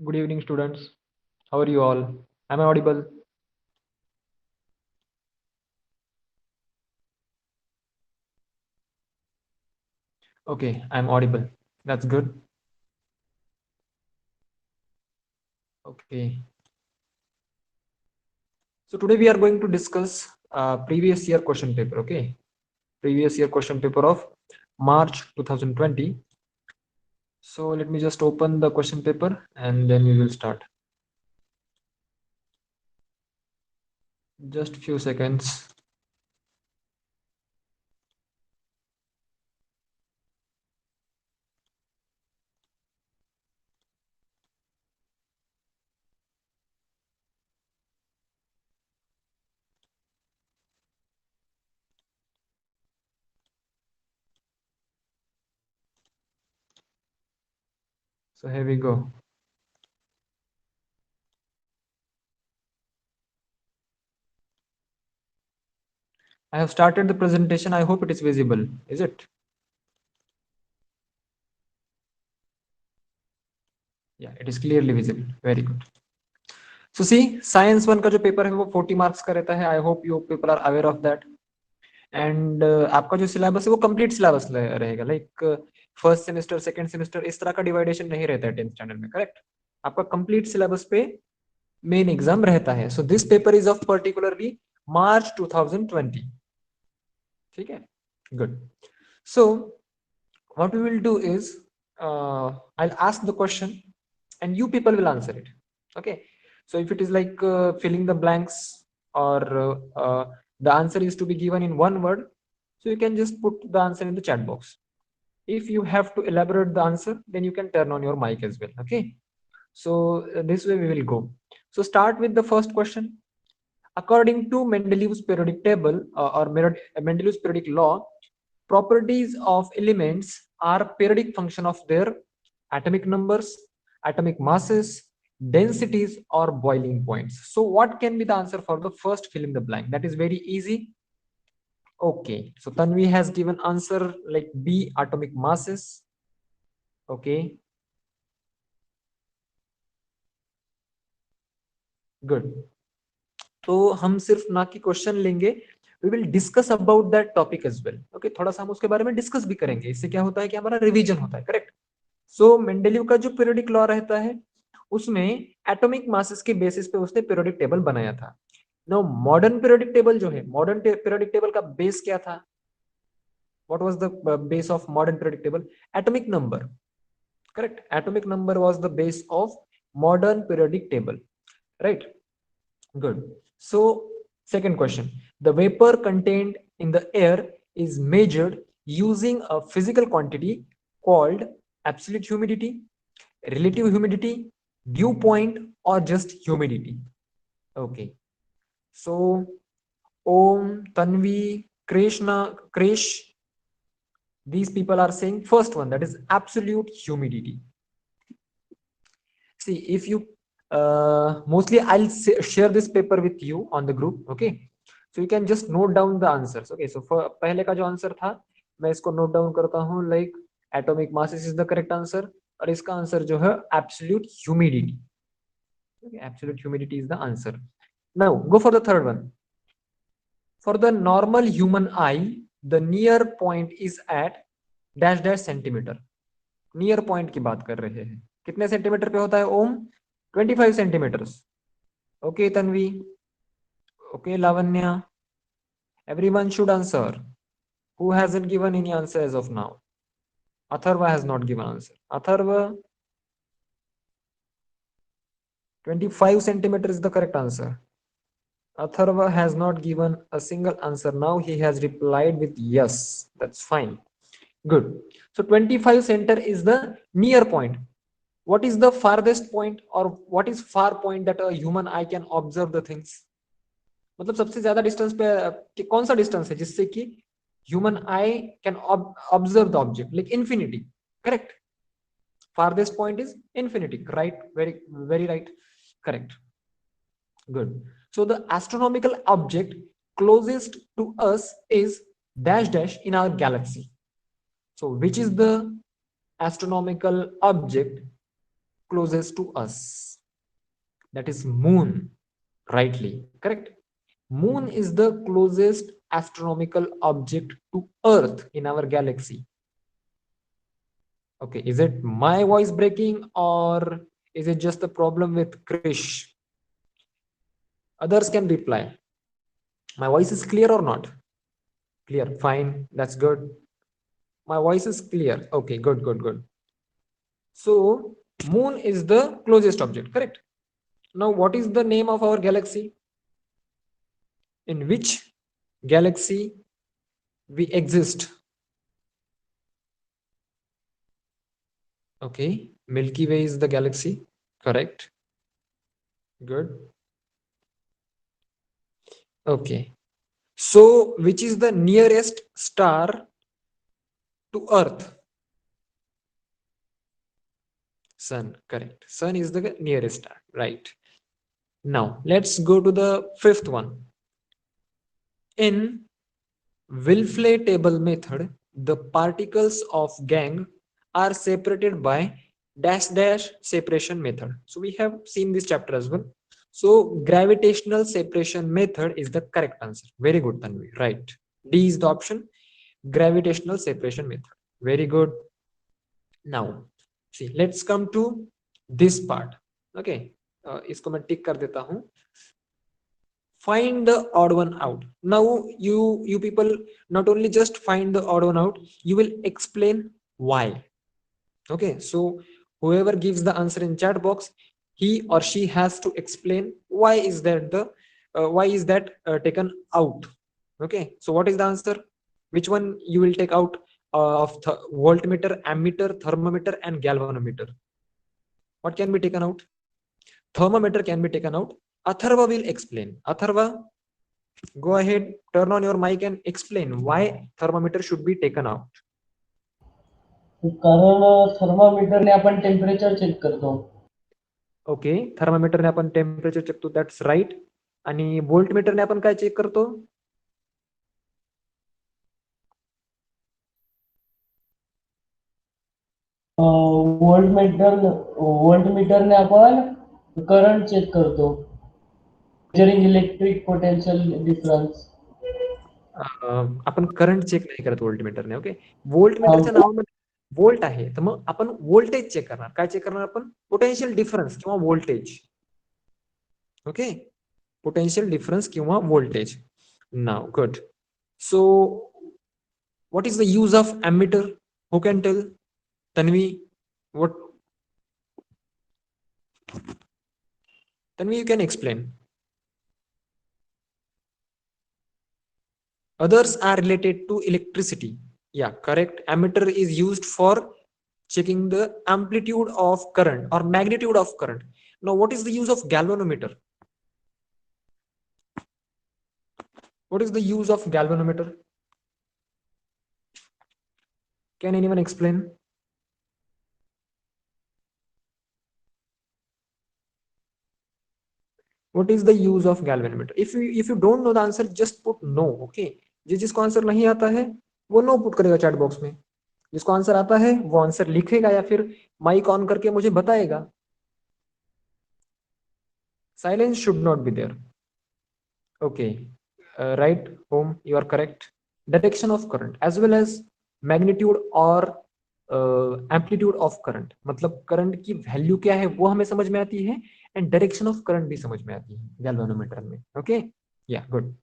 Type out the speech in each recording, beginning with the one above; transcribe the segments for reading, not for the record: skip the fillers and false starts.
Good evening, students. How are you all? Am I audible? Okay, I'm audible. That's good. Okay. So today we are going to discuss previous year question paper. Okay, previous year question paper of March 2020. So let me just open the question paper and then we will start. Just few seconds. So here we go. I have started the presentation. I hope it is visible. Is it? Yeah, it is clearly visible. Very good. So see, science one का जो paper है वो 40 marks का रहता है. I hope you people are aware of that. And आपका जो syllabus है वो कंप्लीट सिलेबस रहेगा. Like first semester, second semester, इस तरह का डिवाइडेशन नहीं रहता है 10th स्टैंडर्ड में. करेक्ट. आपका कंप्लीट सिलेबस पे मेन एग्जाम रहता है. So this paper is of particularly March 2020. ठीक है. Good. So what we will do is I'll ask the question and you people will answer it. Okay. So if it is like filling the blanks or the answer is to be given in one word, so you can just put the answer in the chat box. If you have to elaborate the answer, then you can turn on your mic as well. Okay. So this way we will go. So start with the first question. According to Mendeleev's periodic table or Mendeleev's periodic law, properties of elements are periodic function of their atomic numbers, atomic masses, densities, or boiling points. So what can be the answer for the first fill in the blank? That is very easy. Okay, so Tanvi has given answer like B, atomic masses. Okay, good. तो हम सिर्फ ना कि question लेंगे, we will discuss about that topic as well. Okay, थोड़ा सा हम उसके बारे में डिस्कस भी करेंगे. इससे क्या होता है कि हमारा रिवीजन होता है. करेक्ट. सो मेंडेलीव का जो पीरियोडिक लॉ रहता है उसमें एटॉमिक मासेस के बेसिस पे उसने पीरियोडिक टेबल बनाया था. नो मॉडर्न पीरियोडिक टेबल जो है, मॉडर्न पीरियोडिक टेबल का बेस क्या था? What was the base of modern periodic table? Atomic number. Correct. Atomic number was the base of modern periodic table. Right. Good. So, second question. The vapor contained in the air is measured using a physical quantity called absolute humidity, relative humidity, dew point, or just humidity. Okay. So, Om, Tanvi, Krishna, Krish, these people are saying first one, that is absolute humidity. See, if you mostly I'll share this paper with you on the group. Okay, so you can just note down the answers. Okay, so for पहले का जो answer था मैं इसको note down करता हूँ. Like atomic masses is the correct answer और इसका आंसर जो है absolute humidity. Absolute humidity is the answer. Now go for the third one. For the normal human eye the near point is at dash dash centimetre. Near point की बात कर रहे हैं. कितने सेंटीमीटर पे होता है ओम? 25 centimetres. Okay, Tanvi. Okay, Lavanya. Everyone should answer. Who hasn't given any answer as of now? Atharva has not given answer. Atharva, 25 centimeter is the correct answer. Atharva has not given a single answer. Now he has replied with yes. That's fine. Good. So 25 center is the near point. What is the farthest point or what is far point that a human eye can observe the things? मतलब सबसे ज्यादा distance पे कौन सा distance है जिससे कि human I can observe the object? Like infinity. Correct. farthest point is infinity. Right. Very right. Correct. Good. So the astronomical object closest to us is dash dash in our galaxy. So which is the astronomical object closest to us? That is moon. Rightly, correct. Moon is the closest astronomical object to Earth in our galaxy. Okay, is it my voice breaking or is it just a problem with Krish? Others can reply. My voice is clear or not? Clear, fine, that's good. My voice is clear. Okay, good, good, good. So, moon is the closest object, correct? Now, what is the name of our galaxy? In which galaxy we exist? Okay, Milky Way is the galaxy, correct? Good. Okay. So, which is the nearest star to Earth? Sun, correct. Sun is the nearest star, right? Now, let's go to the fifth one. In Wilfley table method, the particles of gang are separated by dash dash separation method. So we have seen this chapter as well. So gravitational separation method is the correct answer. Very good, Tanvi. Right. D is the option. Gravitational separation method. Very good. Now, see, let's come to this part. Okay. इसको मैं टिक कर देता हूँ. Find the odd one out. Now you people not only just find the odd one out, you will explain why. Okay, so whoever gives the answer in chat box, he or she has to explain why is that the why is that taken out. Okay, so what is the answer? Which one you will take out of voltmeter, ammeter, thermometer and galvanometer? What can be taken out? Thermometer can be taken out. Atharva will explain. Atharva, go ahead, turn on your mic and explain why thermometer should be taken out. कारण थर्मामीटरने आपण temperature check करतो. Okay, थर्मामीटरने आपण temperature check करतो, that's right. आणि व्होल्टमीटरने आपण काय check करतो? व्होल्टमीटरने आपण करंट चेक करतो. Measuring electric potential difference. आपण करंट चेक नाही करत व्होल्टमीटरने. ओके, व्होल्टमीटरच्या नावामध्ये व्होल्ट आहे, तर मग आपण व्होल्टेज चेक करणार. काय चेक करणार आपण? पोटेन्शियल डिफरन्स किंवा व्होल्टेज. ओके, पोटेन्शियल डिफरन्स किंवा voltage. Now good. So what is the use of ammeter? Who can tell? Tanvi, what? Tanvi, you can explain. Others are related to electricity. Yeah, correct. Ammeter is used for checking the amplitude of current or magnitude of current. Now, what is the use of galvanometer? What is the use of galvanometer? Can anyone explain? What is the use of galvanometer? If you don't know the answer, just put no. Okay, जिसको answer नहीं आता है वो know put करेगा chat box में. जिसको answer आता है वो आंसर लिखेगा या फिर माइक ऑन करके मुझे बताएगा. Silence should not be there. Okay, right, home, you are correct. Direction of current as well as magnitude और एम्पलीट्यूड ऑफ करंट, मतलब करंट की वैल्यू क्या है वो हमें समझ में आती है एंड डायरेक्शन ऑफ करंट भी समझ में आती है गैल्वेनोमीटर में. ओके, या good.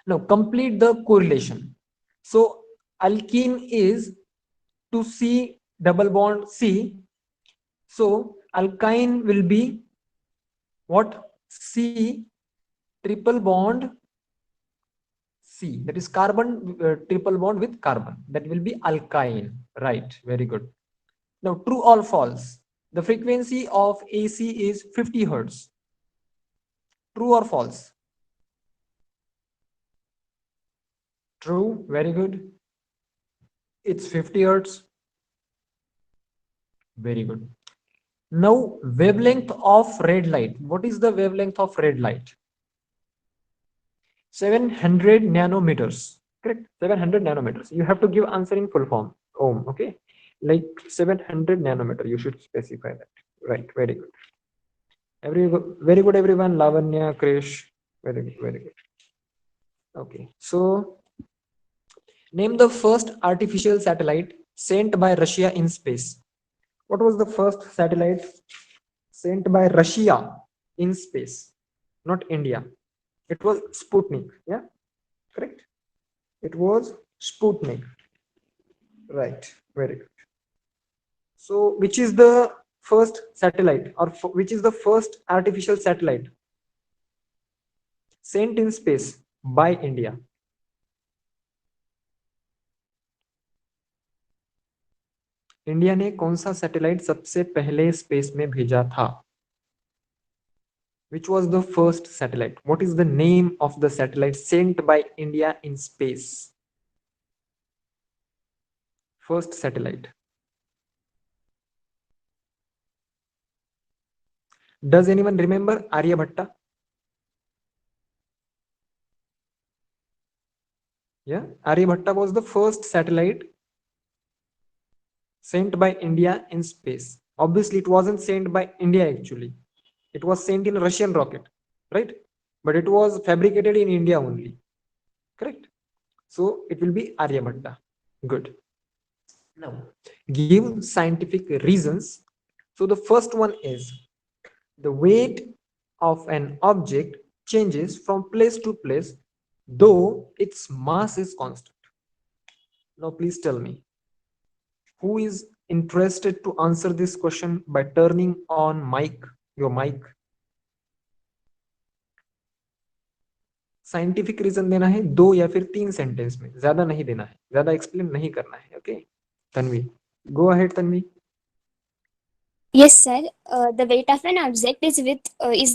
Now complete the correlation. So alkene is to C double bond C. So alkyne will be what? C triple bond C, that is carbon triple bond with carbon, that will be alkyne. Right, very good. Now true or false? The frequency of AC is 50 hertz. True or false? True, very good. It's 50 hertz. Very good. Now wavelength of red light. What is the wavelength of red light? 700 nanometers. Correct, 700 nanometers. You have to give answer in full form. Okay, like 700 nanometer. You should specify that. Right. Very good. Very good, everyone. Lavanya, Krish. Very good. Very good. Okay. So name the first artificial satellite sent by Russia in space. What was the first satellite sent by Russia in space? Not India. It was Sputnik. Yeah, correct. It was Sputnik. Right. Very good. So, which is the first satellite, or which is the first artificial satellite sent in space by India? India ने कौन सा satellite सबसे पहले space में भेजा था? Which was the first satellite? What is the name of the satellite sent by India in space? First satellite. Does anyone remember Aryabhatta? Yeah, Aryabhatta was the first satellite sent by India in space. Obviously, it wasn't sent by India actually. It was sent in a Russian rocket, right? But it was fabricated in India only, correct? So it will be Aryabhatta. Good. Now, give scientific reasons. So the first one is the weight of an object changes from place to place, though its mass is constant. Now, please tell me, who is interested to answer this question by turning on your mic? Scientific reason देना है 2 या फिर 3 sentence में, ज्यादा नहीं देना है, ज्यादा एक्सप्लेन नहीं करना है. Okay Tanvi, go ahead Tanvi. Yes, sir. The weight of an object is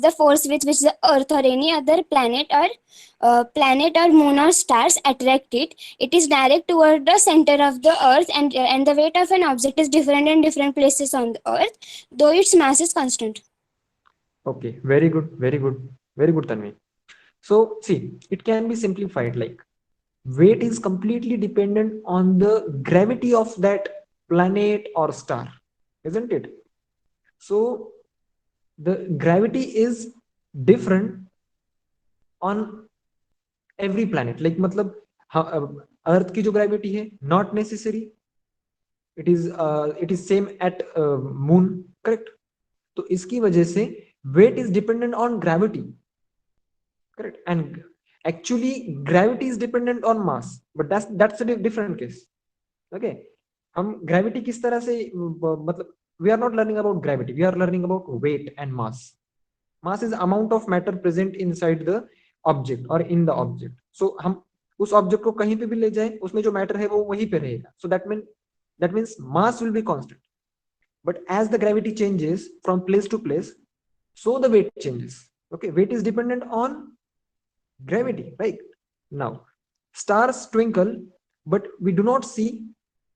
the force with which the Earth or any other planet or moon or stars attract it. It is direct toward the center of the Earth, and the weight of an object is different in different places on the Earth, though its mass is constant. Okay, very good, very good, very good, Tanvi. So see, it can be simplified like weight is completely dependent on the gravity of that planet or star, isn't it? So the gravity is different on every planet. Like मतलब अर्थ की जो gravity है not necessary it is same at moon, correct? तो इसकी वजह से weight is dependent on gravity, correct? And actually gravity is dependent on mass, but that's a different case. Okay, हम gravity किस तरह से मतलब we are not learning about gravity, we are learning about weight and mass. Mass is amount of matter present inside the object or in the object. So हम उस object को कहीं पे भी ले जाए, उसमें जो मैटर है वो वहीं पे रहेगा. So that means mass will be constant, but as the gravity changes from place to place, so the weight changes. Okay, weight is dependent on gravity, right? Now stars twinkle, but we do not see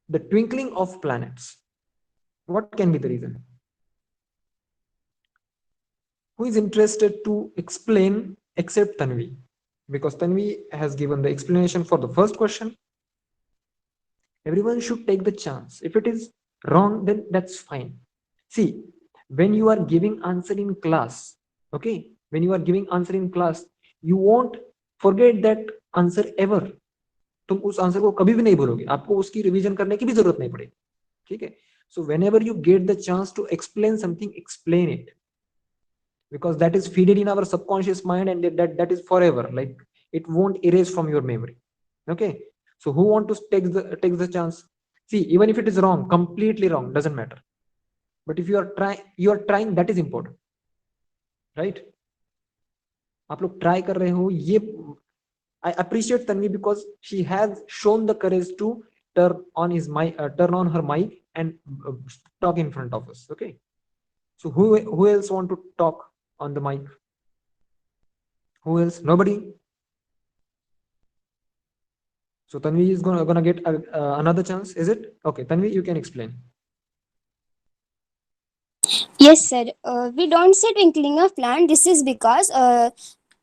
the twinkling of planets. What can be the reason? Who is interested to explain except Tanvi? Because Tanvi has given the explanation for the first question. Everyone should take the chance. If it is wrong, then that's fine. See, when you are giving answer in class, okay, when you are giving answer in class, you won't forget that answer ever. तुम उस answer को कभी भी नहीं भूलोगे, आपको उसकी revision करने की भी जरूरत नहीं पड़ेगी. ठीक है? So whenever you get the chance to explain something, explain it, because that is fed in our subconscious mind, and that is forever. Like it won't erase from your memory. Okay, so who want to take the chance? See, even if it is wrong, completely wrong, doesn't matter, but if you are trying, that is important, right? आप लोग try कर रहे हो, ये I appreciate Tanvi because she has shown the courage to turn on her mic and talk in front of us. Okay, so who else want to talk on the mic? Who else? Nobody? So Tanvi is gonna get another chance, is it? Okay, Tanvi, you can explain. Yes, sir. We don't say twinkling of plant. This is because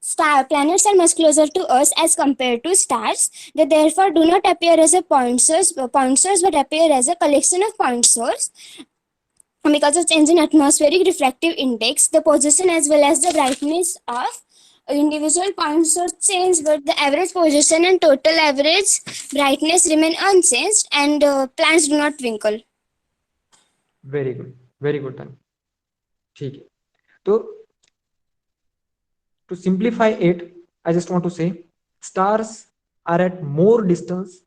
Planets are much closer to us as compared to stars. They therefore do not appear as a point source, but appear as a collection of point source. Because of change in atmospheric refractive index, the position as well as the brightness of individual point source change, but the average position and total average brightness remain unchanged, and planets do not twinkle. Very good, very good धन। ठीक है, तो to simplify it, I just want to say stars are at more distance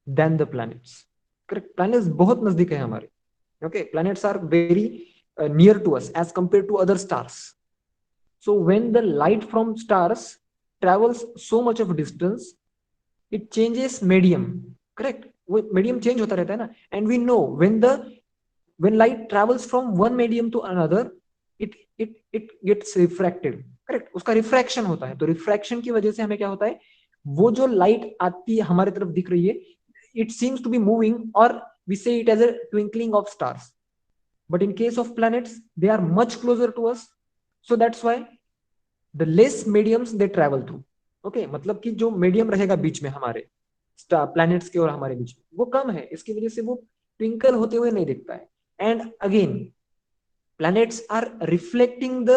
than the planets. Correct? Planets बहुत नजदीक है हमारे. Okay, planets are very near to us as compared to other stars. So when the light from stars travels so much of distance, it changes medium. Correct? Medium change होता रहता है ना. And we know when light travels from one medium to another, it gets refracted. Correct, उसका refraction होता है. तो refraction की वजह से हमें क्या होता है, वो जो लाइट आती है हमारे तरफ दिख रही है, it seems to be moving, और we say it as a twinkling of stars. But in case of planets they are much closer to us, so that's why the less mediums they travel through. Okay, मतलब कि जो medium रहेगा बीच में हमारे planets के और हमारे बीच में, वो कम है, इसकी वजह से वो ट्विंकल होते हुए नहीं दिखता है. And again, planets are reflecting the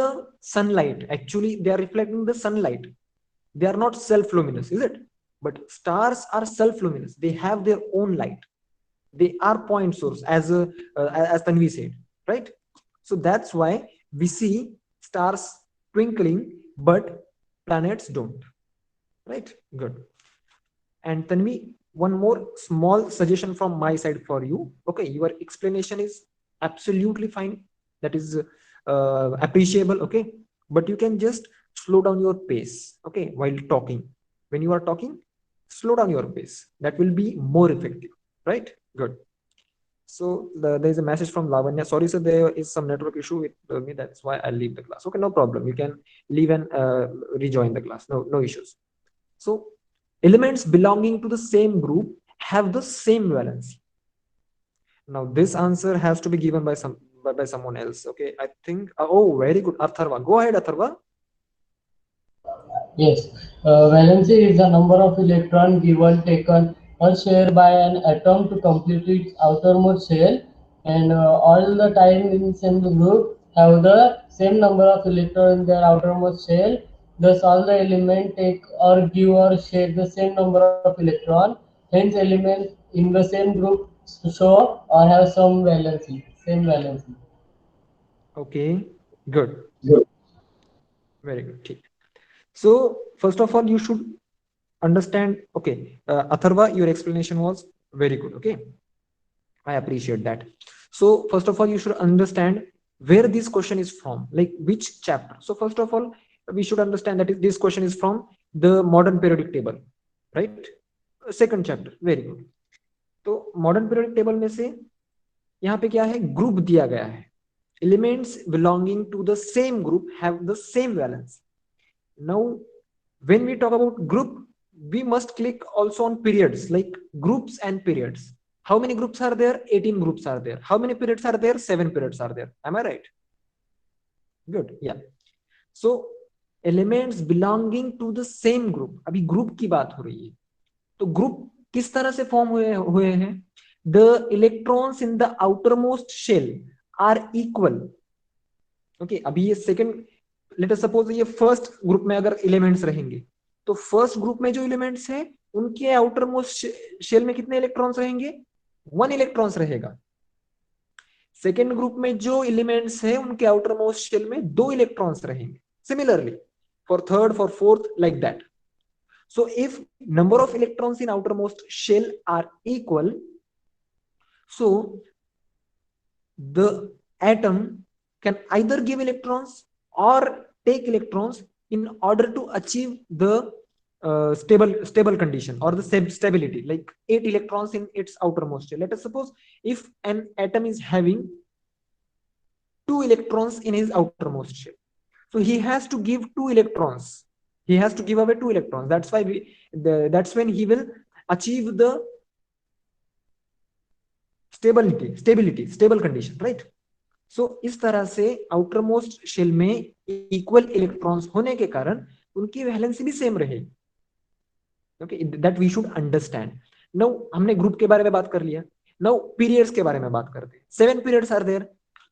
sunlight. Actually, they are reflecting the sunlight. They are not self-luminous, is it? But stars are self-luminous. They have their own light. They are point source, as Tanvi said, right? So that's why we see stars twinkling, but planets don't. Right? Good. And Tanvi, one more small suggestion from my side for you. Okay, your explanation is absolutely fine. That is appreciable. Okay, but you can just slow down your pace. Okay, while talking, when you are talking, slow down your pace. That will be more effective, right? Good. So there is a message from Lavanya. Sorry sir, there is some network issue with me, that's why I'll leave the class. Okay, no problem, you can leave and rejoin the class. No issues. So elements belonging to the same group have the same valency. Now this answer has to be given by someone else. Okay, I think oh, very good, Atharva. Go ahead, Atharva. Yes, valency is the number of electrons given, taken, or shared by an atom to complete its outermost shell, and all the time in the same group have the same number of electrons in their outermost shell. Thus, all the elements take or give or share the same number of electrons. Hence, elements in the same group show or have some valency, same valency. Okay, good. Very good. So first of all, you should understand. Okay, Atharva, your explanation was very good. Okay, I appreciate that. So first of all, you should understand where this question is from, like which chapter. So first of all, we should understand that this question is from the modern periodic table, right? Second chapter. Very good. तो modern periodic table में से यहाँ पे क्या है, group दिया गया है. Elements belonging to the same group have the same valence. Now when we talk about group, we must click also on periods, like groups and periods. How many groups are there? 18 groups are there. How many periods are there? 7 periods are there. Am I right? Good. Yeah. So elements belonging to the same group. अभी group की बात हो रही है, तो group किस तरह से फॉर्म हुए हैं? The electrons in the outermost shell are equal. Okay, अभी ये second, लेट अस सपोज ये फर्स्ट ग्रुप में अगर एलिमेंट्स रहेंगे, तो फर्स्ट ग्रुप में जो एलिमेंट्स हैं उनके आउटर मोस्ट शेल में कितने इलेक्ट्रॉन्स रहेंगे? 1 इलेक्ट्रॉन्स रहेगा. सेकेंड ग्रुप में जो एलिमेंट्स हैं उनके आउटर मोस्ट शेल में 2 इलेक्ट्रॉन्स रहेंगे. Similarly for third, for fourth, like that. So if number of electrons in outer most shell are equal, so the atom can either give electrons or take electrons in order to achieve the stable condition or the stability, like 8 electrons in its outermost shell. Let us suppose if an atom is having 2 electrons in his outermost shell, so he has to give 2 electrons, he has to give away 2 electrons. That's why that's when he will achieve the stable condition, right? So इस तरह से outermost shell में equal electrons होने के कारण उनकी valency भी same रहेगी. Okay, that we should understand. Now हमने ग्रुप के बारे में बात कर लिया. नाउ पीरियड्स के बारे में बात करते हैं. 7 periods are there.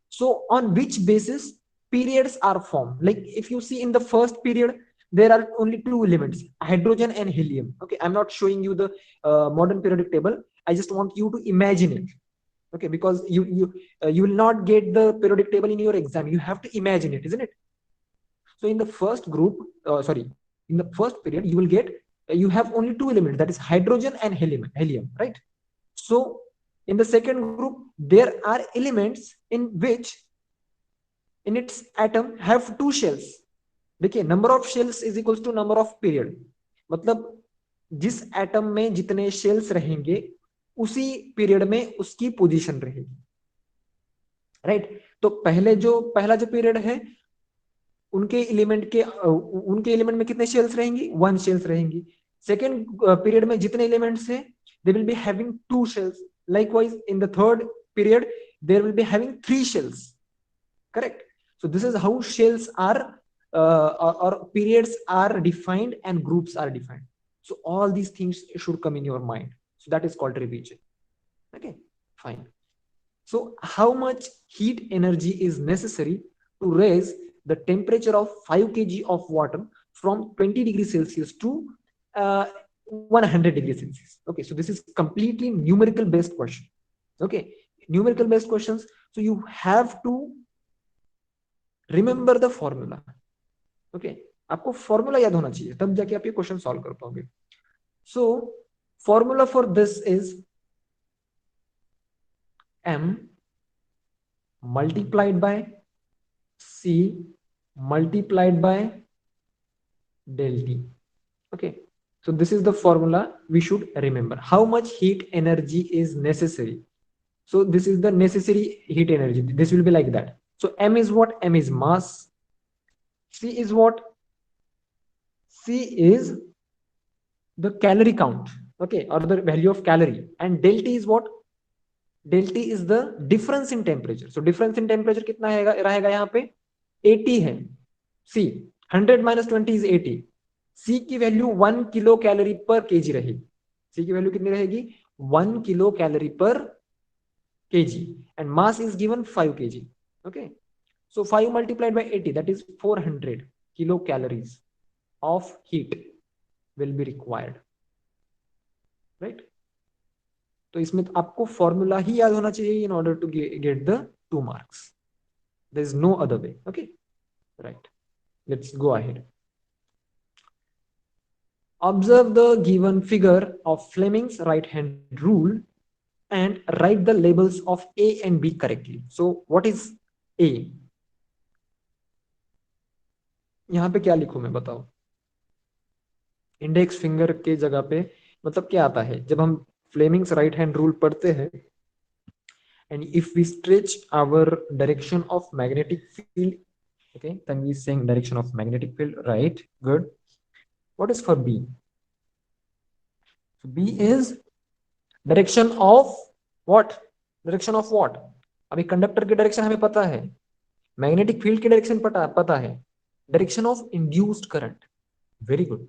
So on which basis periods are formed? Like if you see in the first period, there are only 2 elements, hydrogen and helium. Okay, I'm not showing you the modern periodic table. I just want you to imagine it. Okay, because you will not get the periodic table in your exam. You have to imagine it, isn't it? So in the first group, in the first period, you will get, you have only 2 elements, that is hydrogen and helium, right? So in the second group, there are elements in which in its atom have 2 shells. देखिए, number of shells is equals to number of period. मतलब जिस atom में जितने shells रहेंगे उसी period में उसकी position रहेगी, राइट? तो पहला जो पीरियड है, उनके एलिमेंट में कितने शेल्स रहेंगी? 1 शेल्स रहेंगी. सेकेंड पीरियड में जितने एलिमेंट्स हैं, they will be having 2 shells. Likewise, in the third period, there will be having 3 shells. Correct? So this is how shells are or periods are defined and groups are defined. So all these things should come in your mind. So that is called revision. Okay, fine. So how much heat energy is necessary to raise the temperature of 5 kg of water from 20 degrees Celsius to 100 degrees Celsius? Okay, so this is completely numerical based question. Okay, numerical based questions. So you have to remember the formula. Okay, आपको formula याद होना चाहिए, तब जाके आप ये question solve कर पाओगे. So formula for this is m multiplied by c multiplied by del t. Okay, so this is the formula we should remember. How much heat energy is necessary? So this is the necessary heat energy. This will be like that. So m is what? M is mass. C is what? C is the calorie count, okay, or the value of calorie. And del T is what? Del T is the difference in temperature. So difference in temperature कितना रहेगा यहाँ पे? 80 है. C 100 minus 20 is 80. C की value 1 kilo calorie पर KG रहेगी. C की value कितनी रहेगी? 1 किलो कैलोरी पर kg, and mass is given 5 kg. Okay, so 5 multiplied by 80, that is 400 kilocalories of heat will be required, right? तो इसमें आपको फॉर्मूला ही याद होना चाहिए in order to get the 2 marks. There is no other way. Okay, right, let's go ahead. Observe the given figure of Fleming's right hand rule and write the labels of A and B correctly. So what is A? यहाँ पे क्या लिखूं मैं, बताओ? Index finger के जगह पे मतलब क्या आता है जब हम फ्लेमिंग्स राइट हैंड रूल पढ़ते हैं? And if we stretch our direction of magnetic field, okay, then we saying direction of magnetic field, right? Good. What is for B? So B is direction of what? Direction of what? अभी conductor की direction हमें पता है, magnetic field की direction पता है. Direction of induced current. Very good,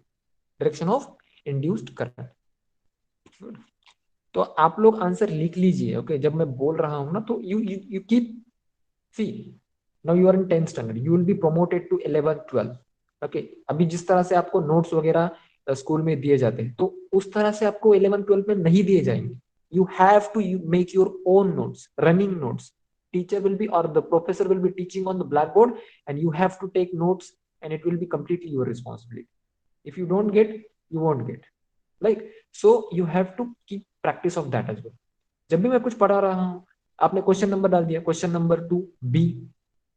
direction of induced current. तो आप लोग आंसर लिख लीजिए. ओके, जब मैं बोल रहा हूं ना तो you keep. See now you are in 10th standard, you will be promoted to 11th 12th. Okay, अभी जिस तरह से आपको नोट्स वगैरह स्कूल में दिए जाते हैं तो उस तरह से आपको 11th 12th में नहीं दिए जाएंगे. You have to make your own notes, running notes. Teacher will be, or the professor will be teaching on the blackboard, and you have to take notes, and it will be completely your responsibility. If you don't get, you won't get. Like, so you have to keep practice of that as well. जब भी मैं कुछ पढ़ा रहा हूँ, आपने question number डाल दिया, क्वेश्चन नंबर 2B.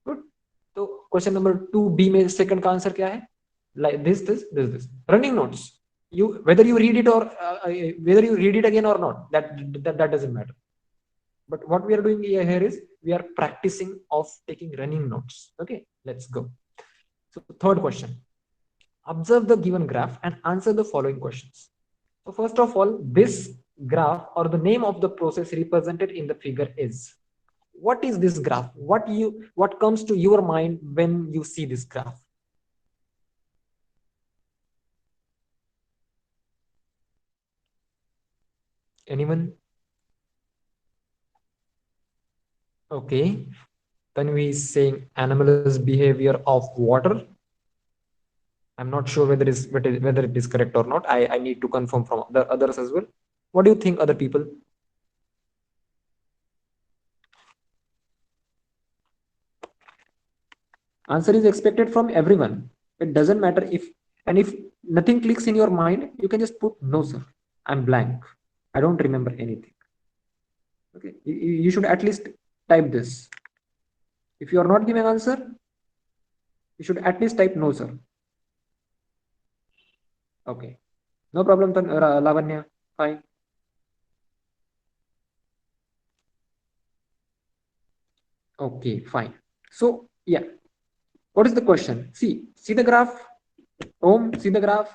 गुड. तो क्वेश्चन नंबर 2B में सेकंड का आंसर क्या है? Like this. Running notes. Whether you read it or whether you read it again or not, that doesn't matter. But what we are doing here is we are practicing of taking running notes. Okay, let's go. So third question, observe the given graph and answer the following questions. So first of all, this graph or the name of the process represented in the figure is, what is this graph? What comes to your mind when you see this graph? Anyone? Okay. Tanvi is saying anomalous behavior of water. I'm not sure whether it is correct or not. I need to confirm from the others as well. What do you think, other people? Answer is expected from everyone. It doesn't matter if nothing clicks in your mind, you can just put no, sir. I'm blank. I don't remember anything. Okay. You should at least type this. If you are not giving answer, you should at least type no, sir. Okay. No problem, Lavanya. Fine. Okay, fine. So, yeah. What is the question? See the graph. See the graph.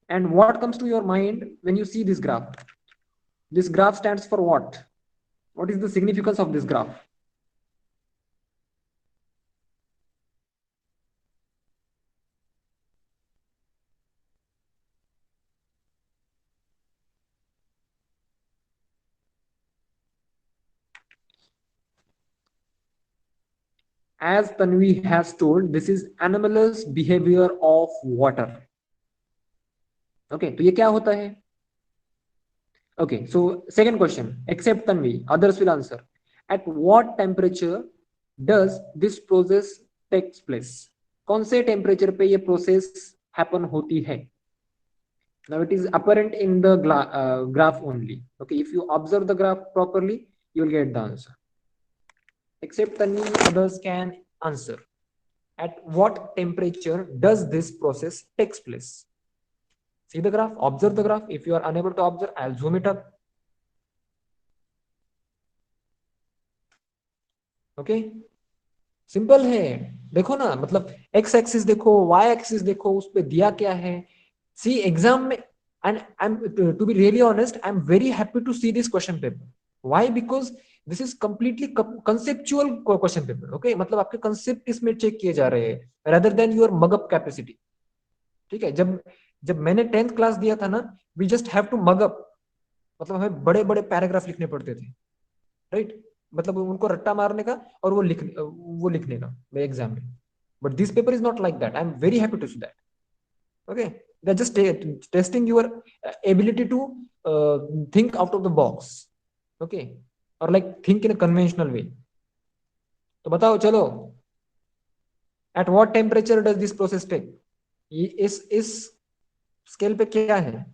And what comes to your mind when you see this graph? This graph stands for what? What is the significance of this graph? As Tanvi has told, this is anomalous behavior of water. Okay, तो ये क्या होता है? Okay, so second question, except Tanvi, others will answer. At what temperature does this process takes place? कौन से temperature पे ये process happen होती है? Now it is apparent in the graph only. Okay, if you observe the graph properly, you will get the answer. Except Tanvi, others can answer. At what temperature does this process takes place? See the graph, observe the graph. If you are unable to observe, I'll zoom it up. Okay, simple है. देखो ना, मतलब X axis देखो, Y axis देखो, उस पे दिया क्या है. सी एग्जाम में, and I am to be really honest, I am very happy to see this question paper. Why? Because this is completely conceptual question paper. Okay, मतलब आपके कंसेप्ट इसमें चेक किए जा रहे हैं rather than your mug up capacity. ठीक है, जब जब मैंने 10th क्लास दिया था ना, we just have to mug up. मतलब हमें बड़े बड़े पैराग्राफ लिखने पड़ते थे, राइट? मतलब उनको रट्टा मारने का और वो लिखने का एग्जाम में. But this paper is not like that. I am very happy to see that. Okay, they are just testing your ability to think out of the box. Okay, और like think in a conventional way. तो बताओ, चलो, at what temperature does this process take? इस scale पे क्या है?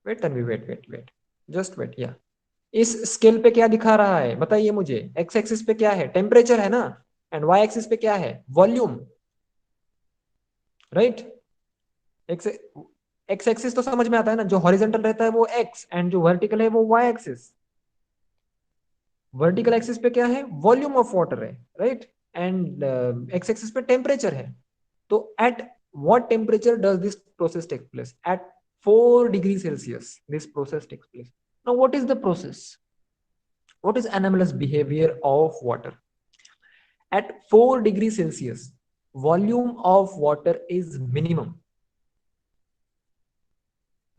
Wait Tanvi, wait, just wait. या इस स्केल पे क्या दिखा रहा है बताइए मुझे. एक्स एक्सिस पे क्या है? टेम्परेचर है ना. एंड वाई एक्सिस पे क्या है? Volume, right? एक्स एक्सिस तो समझ में आता है ना, जो हॉरिजॉन्टल रहता है वो एक्स, एंड जो वर्टिकल है वो वाई एक्सिस. वर्टिकल एक्सिस पे क्या है? वॉल्यूम ऑफ वाटर है, राइट? एंड एक्स एक्सिस पे टेम्परेचर है. तो eight what temperature does this process take place? At 4 degrees Celsius this process takes place. Now what is the process? What is anomalous behavior of water? At 4 degrees Celsius volume of water is minimum.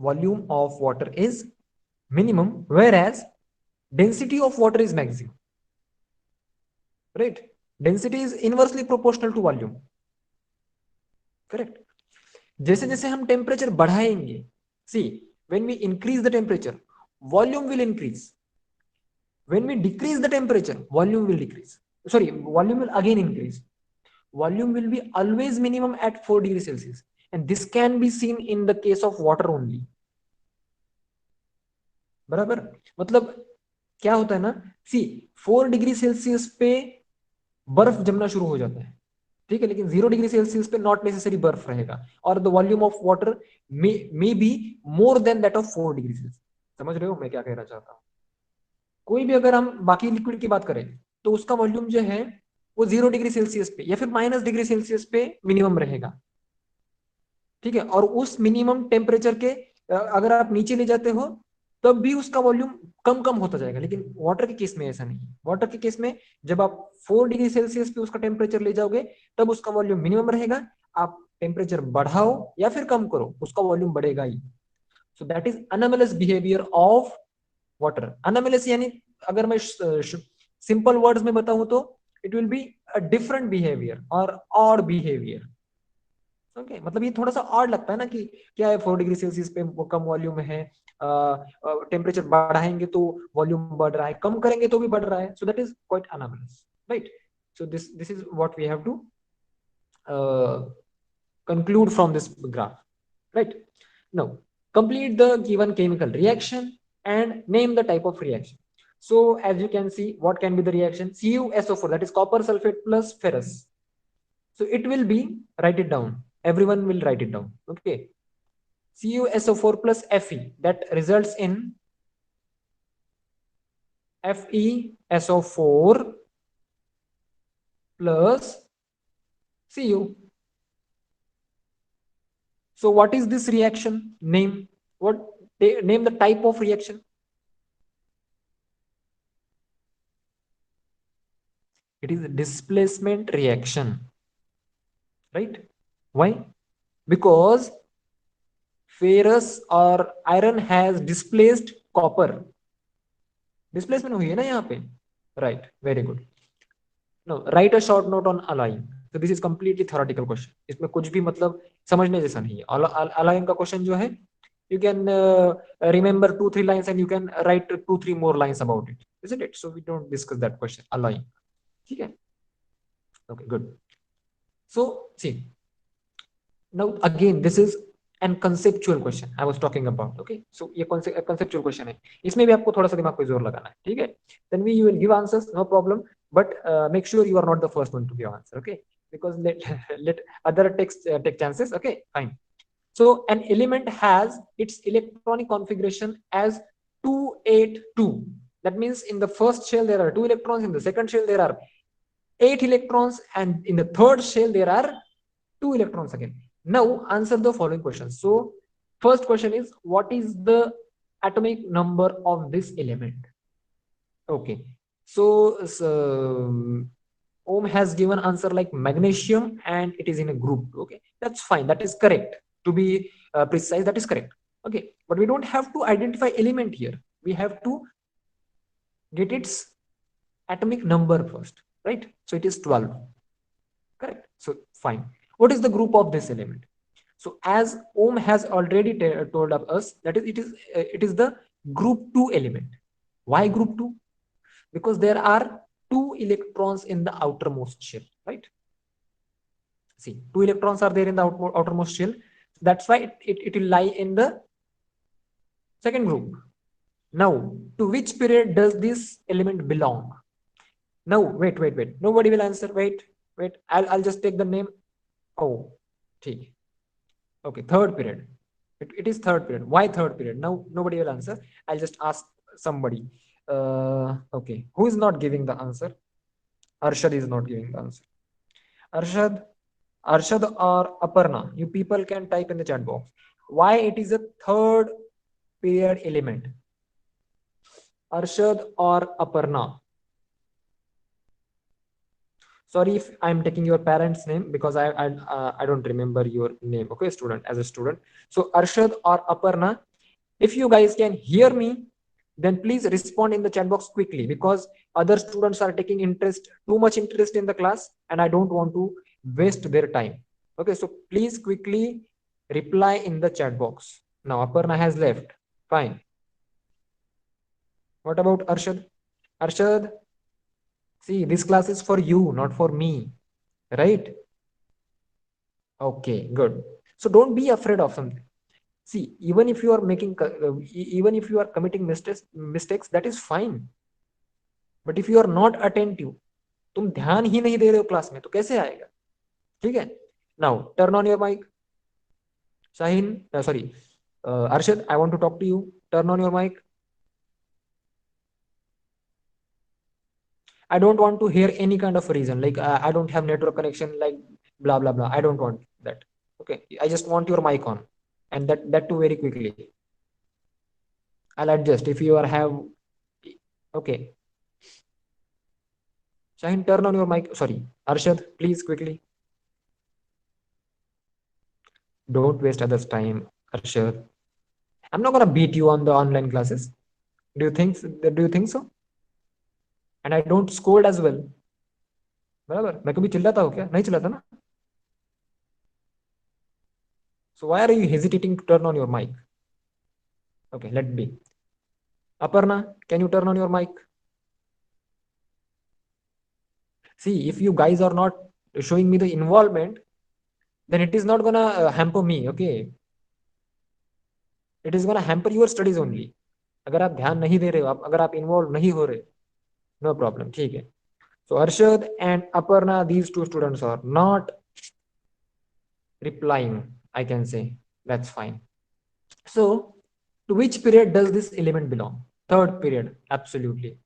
Volume of water is minimum, whereas density of water is maximum, right? Density is inversely proportional to volume. Correct. जैसे जैसे हम temperature बढ़ाएंगे, see when we increase the temperature volume will increase. When we decrease the temperature volume will decrease. Sorry, volume will again increase. Volume will be always minimum at 4 degree Celsius, and this can be seen in the case of water only. बराबर? मतलब क्या होता है ना, सी 4 degree Celsius पे बर्फ जमना शुरू हो जाता है, ठीक है, लेकिन 0 डिग्री सेल्सियस पे नॉट नेसेसरी बर्फ रहेगा, और the volume of water may be more than that of 4 degree Celsius. समझ रहे हो मैं क्या कहना चाहता हूँ? कोई भी अगर हम बाकी लिक्विड की बात करें तो उसका वॉल्यूम जो है वो 0 डिग्री सेल्सियस पे या फिर माइनस डिग्री सेल्सियस पे मिनिमम रहेगा. ठीक है, और उस मिनिमम टेम्परेचर के अगर आप नीचे ले जाते हो तब भी उसका वॉल्यूम कम कम होता जाएगा. लेकिन वाटर के केस में ऐसा नहीं है. वाटर के केस में जब आप 4 डिग्री सेल्सियस पे उसका टेम्परेचर ले जाओगे तब उसका वॉल्यूम मिनिमम रहेगा. आप टेम्परेचर बढ़ाओ या फिर कम करो, उसका वॉल्यूम बढ़ेगा ही. So that is anomalous behavior of water. Anomalous यानी अगर मैं सिंपल वर्ड्स में बताऊं तो it will be a different behavior or odd behavior. Okay मतलब ये थोड़ा सा ऑड लगता है ना कि क्या है 4 डिग्री सेल्सियस पे कम वॉल्यूम है, टेम्परेचर बढ़ाएंगे तो वॉल्यूम बढ़ रहा है, कम करेंगे तो भी बढ़ रहा है. So that is quite anomalous, right. So this is what we have to conclude from this graph, right? Now complete the given chemical reaction and name the type of reaction. So as you can see, what can be the reaction? CuSO4, that is copper sulfate plus ferrous. So it will be, write it down, everyone will write it down, okay? CuSO4 plus Fe, that results in FeSO4 plus Cu. So what is this reaction? Name the type of reaction. It is a displacement reaction, right? Why? Because ferrous or iron has displaced copper. Displacement हुई है ना यहाँ पे, right? Very good. Now write a short note on alloying. So this is completely theoretical question. इसमें कुछ भी मतलब समझने जैसा नहीं है. Alloying का question जो है, you can remember 2-3 lines and you can write 2-3 more lines about it, isn't it? So we don't discuss that question. Alloying, ठीक है? Okay, good. So see, now again this is an conceptual question I was talking about. Okay, so ये conceptual question है, इसमें भी आपको थोड़ा सा दिमाग पे जोर लगाना है, ठीक है? Then you will give answers, no problem, but make sure you are not the first one to give answer, okay? Because let other take chances. Okay, fine. So an element has its electronic configuration as 2-8-2. That means in the first shell there are 2 electrons, in the second shell there are 8 electrons, and in the third shell there are 2 electrons again. Now answer the following questions. So first question is, what is the atomic number of this element? Okay, so Ohm has given answer like magnesium and it is in a group. Okay, that's fine, that is correct. To be precise, that is correct. Okay, but we don't have to identify element here, we have to get its atomic number first, right? So it is 12, correct? So fine, what is the group of this element? So as Ohm has already told us, that is it is the group 2 element. Why group 2? Because there are 2 electrons in the outermost shell, right? See, 2 electrons are there in the outermost shell. That's why it will lie in the second group. Now, to which period does this element belong? Now, wait. Nobody will answer. Wait. I'll just take the name. Oh, okay. Okay, third period. It is third period. Why third period? Now, nobody will answer. I'll just ask somebody. Okay, who is not giving the answer? Arshad is not giving the answer. Arshad or Aparna, you people can type in the chat box. Why it is a third period element? Arshad or Aparna? Sorry if I'm taking your parents' name, because I don't remember your name. Okay, student, as a student. So Arshad or Aparna, if you guys can hear me, then please respond in the chat box quickly, because other students are taking too much interest in the class, and I don't want to waste their time. Okay, so please quickly reply in the chat box. Now Aparna has left. Fine. What about Arshad? Arshad, see, this class is for you, not for me, right? Okay, good. So don't be afraid of something. See, even if you are committing mistakes, that is fine. But if you are not attentive, तुम ध्यान ही नहीं दे रहे हो class में, तो कैसे आएगा? ठीक है? Now turn on your mic. Shahin, sorry, Arshad, I want to talk to you. Turn on your mic. I don't want to hear any kind of reason like I don't have network connection, like blah blah blah. I don't want that. Okay, I just want your mic on, and that too very quickly. I'll adjust if you have. Okay, Shahin, turn on your mic. Sorry, Arshad, please quickly. Don't waste others' time, Arshad. I'm not gonna beat you on the online classes. Do you think so? And I don't scold as well. बराबर, मैं कभी चिल्लाता हूँ क्या? नहीं चिल्लाता ना. So why are you hesitating to turn on your mic? Okay, let be. Aparna, can you turn on your mic? See, if you guys are not showing me the involvement, then it is not gonna hamper me. Okay, it is gonna hamper your studies only. अगर आप ध्यान नहीं दे रहे हो, अगर आप involve नहीं हो रहे, no problem, ठीक है. So Arshad and Aparna, these two students are not replying. I can say that's fine. So to which period does this element belong? Third period, absolutely,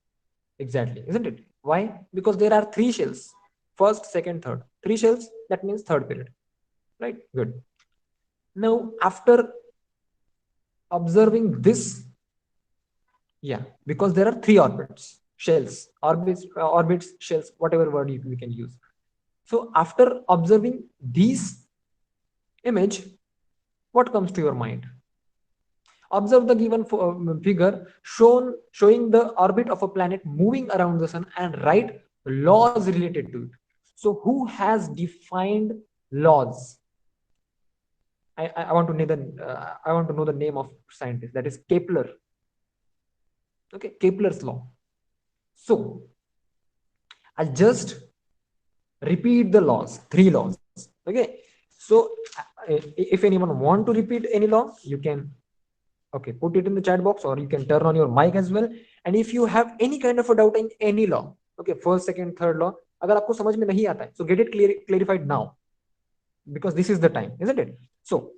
exactly, isn't it? Why? Because there are three shells: first, second, third. Three shells, that means third period, right? Good. Now after observing this, yeah, because there are three orbits, shells, orbits, shells, whatever word we can use. So after observing these image, what comes to your mind? Observe the given figure showing the orbit of a planet moving around the sun and write laws related to it. So who has defined laws? I want to know the name of scientist, that is Kepler. Okay, Kepler's law. So I'll just repeat the laws, three laws. Okay, so if anyone want to repeat any law, you can, okay, put it in the chat box, or you can turn on your mic as well. And if you have any kind of a doubt in any law, okay, first, second, third law, अगर आपको समझ में नहीं आता है, so get it clarified now, because this is the time, isn't it? So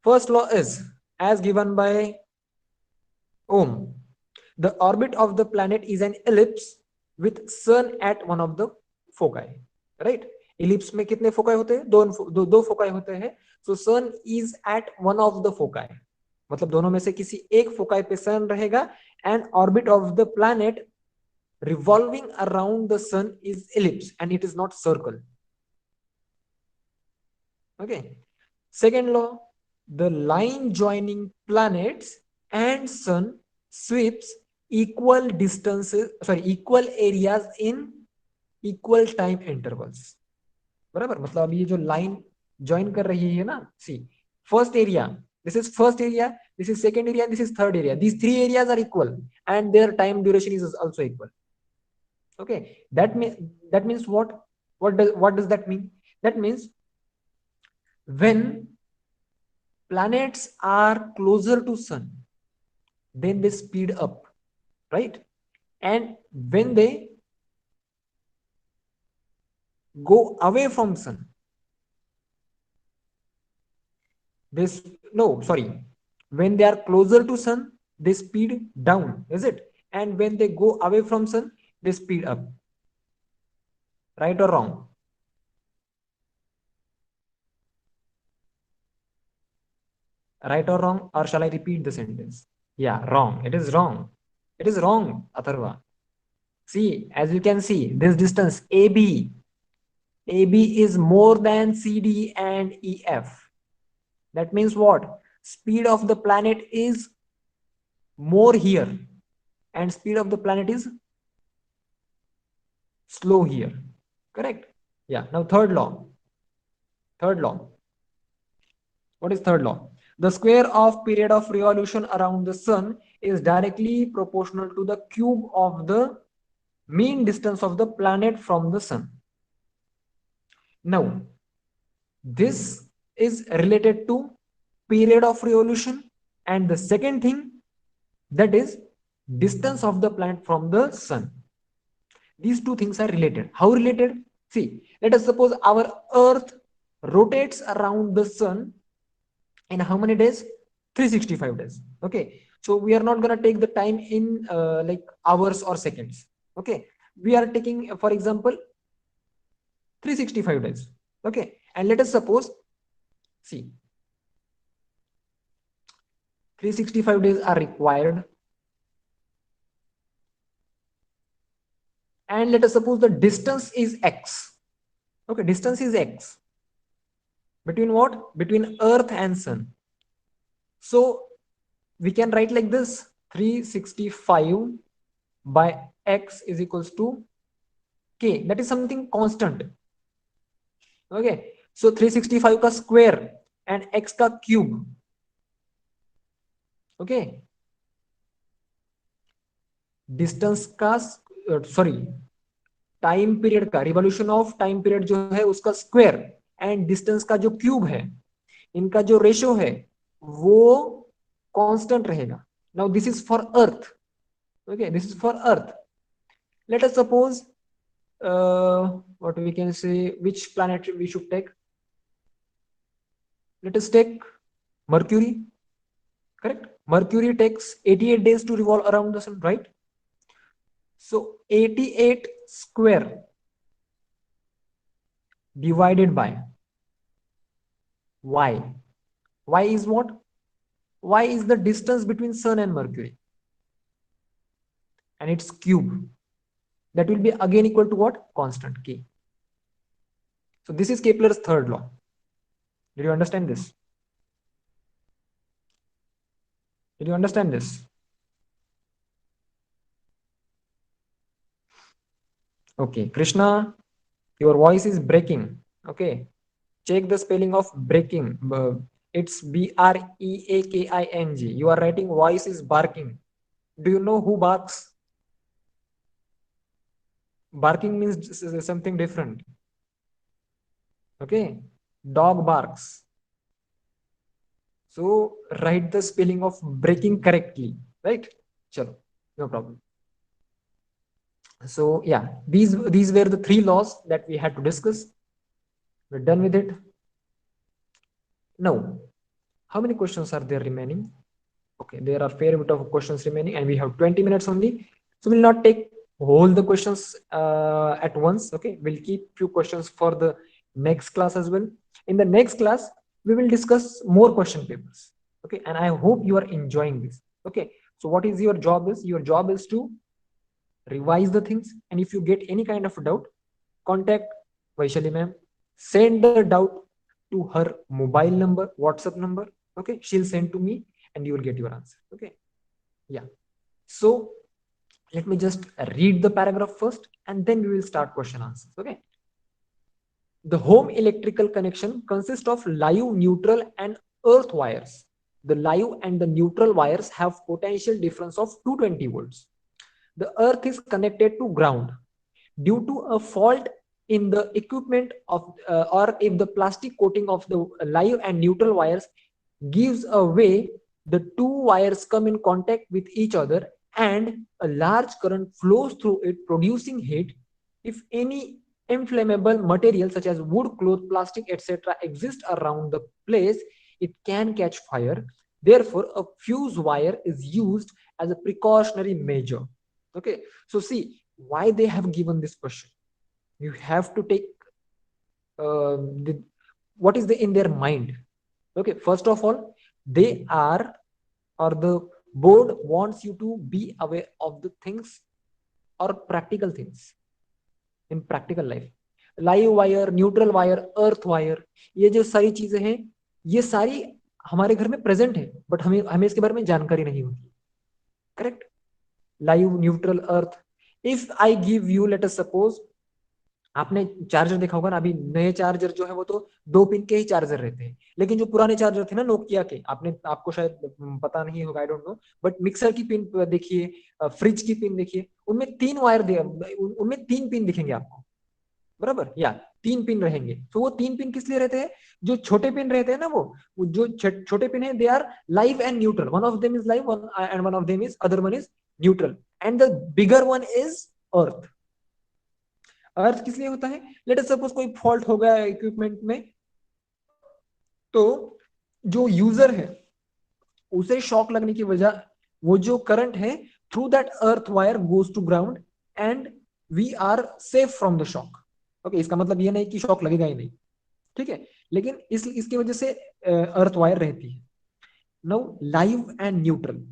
first law is as given by Ohm. The orbit of the planet is an ellipse with sun at one of the foci, right? Ellipse में कितने foci होते हैं? दो foci होते हैं. So sun is at one of the foci, मतलब दोनों में से किसी एक फोकाई पे सन रहेगा, and orbit of the planet revolving around the sun is ellipse and it is not circle. Okay. Second law, the line joining planets and sun sweeps equal areas in equal time intervals. बराबर, मतलब अब ये जो line join कर रही है ना, see, first area, this is first area, this is second area, and this is third area. These three areas are equal and their time duration is also equal. Okay, that means what does that mean? That means when planets are closer to sun, then they speed up, right? And when they go away from sun, when they are closer to sun, they speed down, is it? And when they go away from sun, they speed up. Right or wrong? Right or wrong? Or shall I repeat the sentence? Yeah, wrong. It is wrong. It is wrong, Atharva. See, as you can see, this distance AB is more than CD and EF. That means what? Speed of the planet is more here and speed of the planet is slow here. Correct? Yeah. Now third law. What is third law? The square of period of revolution around the sun is directly proportional to the cube of the mean distance of the planet from the sun. Now, this is related to period of revolution, and the second thing, that is distance of the planet from the sun. These two things are related. How related? See, let us suppose our earth rotates around the sun in how many days? 365 days. Okay, so we are not going to take the time in like hours or seconds. Okay, we are taking, for example, 365 days. Okay, and let us suppose, see, 365 days are required, and let us suppose the distance is x. Okay, distance is x between what? Between earth and sun. So we can write like this: 365 by x is equals to k. That is something constant. Okay, so 365 का square and x का cube. Okay, distance का sorry time period का, revolution of time period जो है उसका square and distance का जो cube है, इनका जो रेशियो है वो कांस्टेंट रहेगा. Now this is for earth. Okay, this is for earth. Late us suppose what we can say, which planet we should take. Let us take Mercury. Correct? Mercury takes 88 days to revolve around the sun, right? So 88 square divided by y. Y is what? Y is the distance between sun and Mercury, and its cube. That will be again equal to what? Constant k. So this is Kepler's third law. Did you understand this? Did you understand this? Okay, Krishna, your voice is breaking. Okay, check the spelling of breaking. It's B-R-E-A-K-I-N-G. You are writing voice is barking. Do you know who barks? Barking means something different. Okay, dog barks. So write the spelling of breaking correctly, right? Chalo, no problem. So yeah, these were the three laws that we had to discuss. We're done with it. Now, how many questions are there remaining? Okay, there are fair bit of questions remaining, and we have 20 minutes only. So we'll not take all the questions at once. Okay, we'll keep few questions for the next class as well. In the next class, we will discuss more question papers. Okay, and I hope you are enjoying this. Okay, so what is your job is? Your job is to revise the things, and if you get any kind of doubt, contact Vaishali ma'am. Send the doubt to her mobile number, WhatsApp number. Okay, she'll send to me, and you will get your answer. Okay, yeah. So let me just read the paragraph first, and then we will start question answers. Okay. The home electrical connection consists of live, neutral, and earth wires. The live and the neutral wires have potential difference of 220 volts. The earth is connected to ground. Due to a fault in the equipment of or if the plastic coating of the live and neutral wires gives away, the two wires come in contact with each other and a large current flows through it, producing heat. If any inflammable material such as wood, cloth, plastic, etc. exist around the place, it can catch fire. Therefore, a fuse wire is used as a precautionary measure. Okay, so see why they have given this question. You have to take what is in their mind. Okay, first of all, they are, or the board wants you to be aware of the things or practical things in practical life. Live wire, neutral wire, earth wire, ये जो सारी चीजें हैं, ये सारी हमारे घर में प्रेजेंट है, बट हमें इसके बारे में जानकारी नहीं होती. Correct? Live, neutral, earth. If I give you, late us suppose, आपने चार्जर देखा होगा ना, अभी नए चार्जर जो है वो तो 2 पिन के ही चार्जर रहते हैं, लेकिन जो पुराने चार्जर थे ना नोकिया के, आपको शायद पता नहीं होगा, I don't know, but mixer की पिन देखिए, फ्रिज की पिन देखिए, उनमें 3 वायर, उनमें 3 पिन दिखेंगे आपको, बराबर? या 3 पिन रहेंगे. तो वो 3 पिन किस लिए रहते हैं? जो छोटे पिन रहते हैं ना, वो जो छोटे पिन है, they are live and neutral. One of them is live and one of them is, other one is neutral, and the bigger one is earth. Earth किस लिए होता है? लेट अस सपोज कोई फॉल्ट हो गया इक्विपमेंट में, तो जो यूजर है उसे शॉक लगने की वजह, वो जो करंट है through that earth wire goes to ground and we are safe from the shock. Okay, इसका मतलब ये नहीं कि शॉक लगेगा ही नहीं, ठीक है, लेकिन इसकी वजह से अर्थ वायर रहती है. नाउ लाइव एंड न्यूट्रल,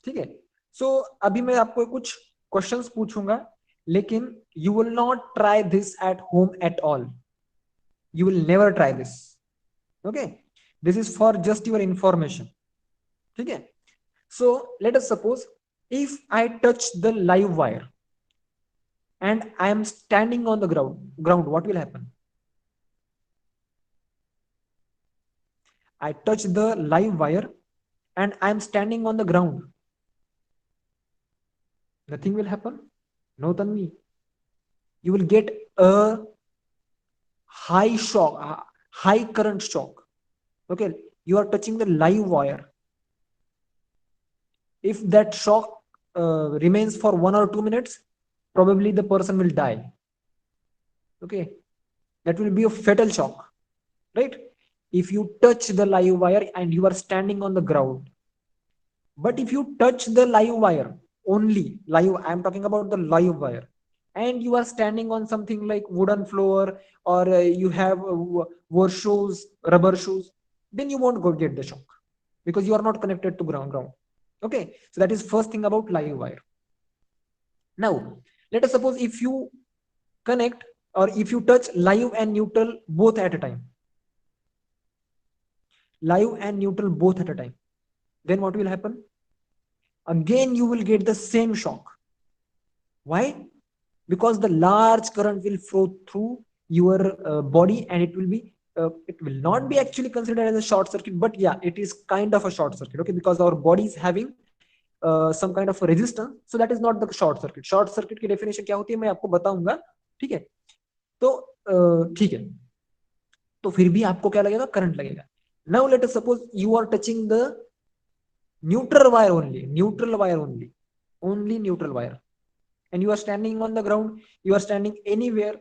ठीक है. सो अभी मैं आपको कुछ क्वेश्चंस पूछूंगा, लेकिन you will not try this at home at all. You will never try this. Okay, this is for just your information. ठीक है. So let us suppose if I touch the live wire and I am standing on the ground, what will happen? I touch the live wire and I am standing on the ground. Nothing will happen. No, Tanvi. You will get a high shock, high current shock. Okay, you are touching the live wire. If that shock remains for 1 or 2 minutes, probably the person will die. Okay, that will be a fatal shock, right? If you touch the live wire and you are standing on the ground, but if you touch the live wire, only live, I am talking about the live wire, and you are standing on something like wooden floor, or you have wore shoes, rubber shoes, then you won't go get the shock because you are not connected to ground. Okay, so that is first thing about live wire. Now let us suppose if you connect, or if you touch live and neutral both at a time, live and neutral both at a time, then what will happen? Again you will get the same shock. Why? Because the large current will flow through your body, and it will not be actually considered as a short circuit, but yeah, it is kind of a short circuit. Okay, because our body is having some kind of a resistance, so that is not the short circuit. Short circuit की definition क्या होती है मैं आपको बताऊंगा, ठीक है? तो ठीक है, तो फिर भी आपको क्या लगेगा? करंट लगेगा. Now let us suppose you are touching the neutral wire only, only neutral wire, and you are standing on the ground, you are standing anywhere,